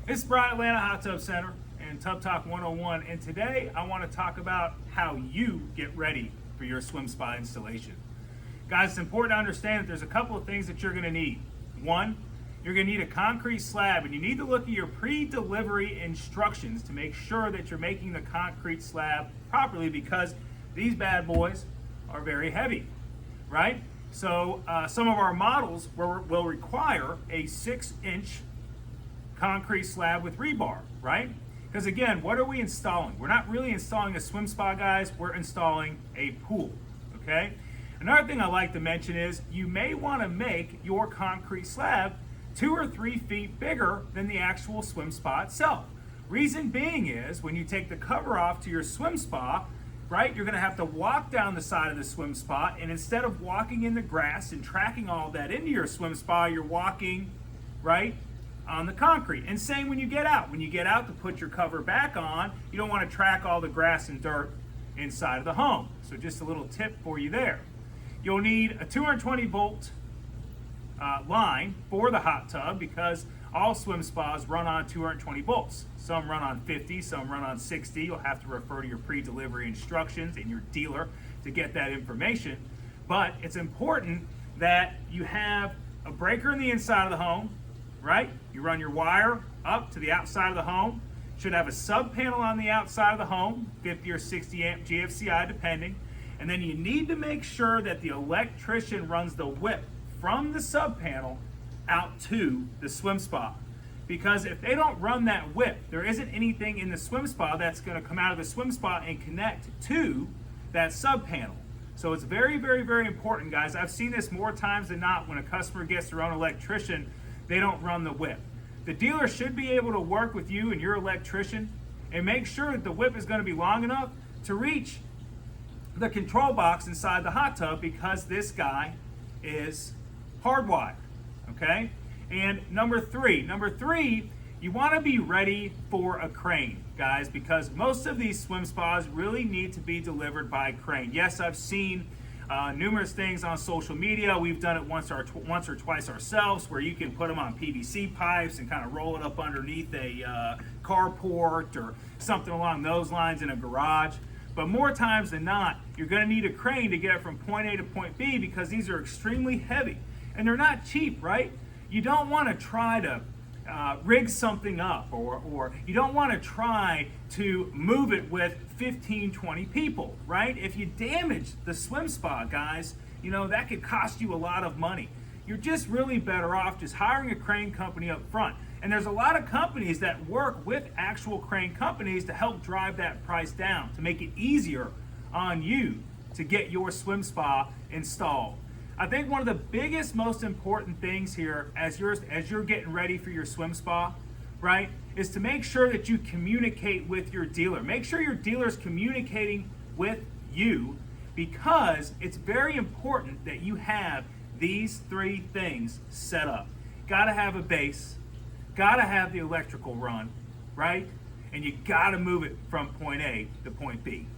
It's Brian, Atlanta Hot Tub Center and Tub Talk 101, and today I want to talk about how you get ready for your swim spa installation. Guys, it's important to understand that there's a couple of things that you're going to need. One, you're going to need a concrete slab, and you need to look at your pre-delivery instructions to make sure that you're making the concrete slab properly, because these bad boys are very heavy, right? So some of our models will require a 6-inch concrete slab with rebar, right? Because again, what are we installing? We're not really installing a swim spa, guys. We're installing a pool, okay? Another thing I like to mention is you may want to make your concrete slab 2 or 3 feet bigger than the actual swim spa itself. Reason being is when you take the cover off to your swim spa, right, you're going to have to walk down the side of the swim spa, and instead of walking in the grass and tracking all that into your swim spa, you're walking, right, on the concrete. And same when you get out. When you get out to put your cover back on, you don't want to track all the grass and dirt inside of the home. So just a little tip for you there. You'll need a 220 volt line for the hot tub, because all swim spas run on 220 volts. Some run on 50, some run on 60. You'll have to refer to your pre-delivery instructions and your dealer to get that information. But it's important that you have a breaker in the inside of the home, right? You run your wire up to the outside of the home. Should have a sub panel on the outside of the home, 50 or 60 amp GFCI depending. And then you need to make sure that the electrician runs the whip from the sub panel out to the swim spa. Because if they don't run that whip, there isn't anything in the swim spa that's going to come out of the swim spa and connect to that sub panel. So it's very, very, very important, guys. I've seen this more times than not when a customer gets their own electrician, they don't run the whip. The dealer should be able to work with you and your electrician and make sure that the whip is going to be long enough to reach the control box inside the hot tub, because this guy is hardwired, okay? And number three, you want to be ready for a crane, guys, because most of these swim spas really need to be delivered by crane. Yes, I've seen numerous things on social media. We've done it once or twice ourselves, where you can put them on PVC pipes and kind of roll it up underneath a carport or something along those lines in a garage. But more times than not, you're going to need a crane to get it from point A to point B, because these are extremely heavy and they're not cheap, right? You don't want to try to rig something up, or you don't want to try to move it with 15, 20 people, right? If you damage the swim spa, guys, you know, that could cost you a lot of money. You're just really better off just hiring a crane company up front. And there's a lot of companies that work with actual crane companies to help drive that price down, to make it easier on you to get your swim spa installed. I think one of the biggest, most important things here as you're getting ready for your swim spa, right, is to make sure that you communicate with your dealer. Make sure your dealer is communicating with you, because it's very important that you have these 3 things set up. Got to have a base, got to have the electrical run, right, and you got to move it from point A to point B.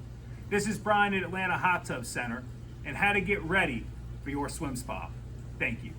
This is Brian at Atlanta Hot Tub Center, and how to get ready for your swim spa. Thank you.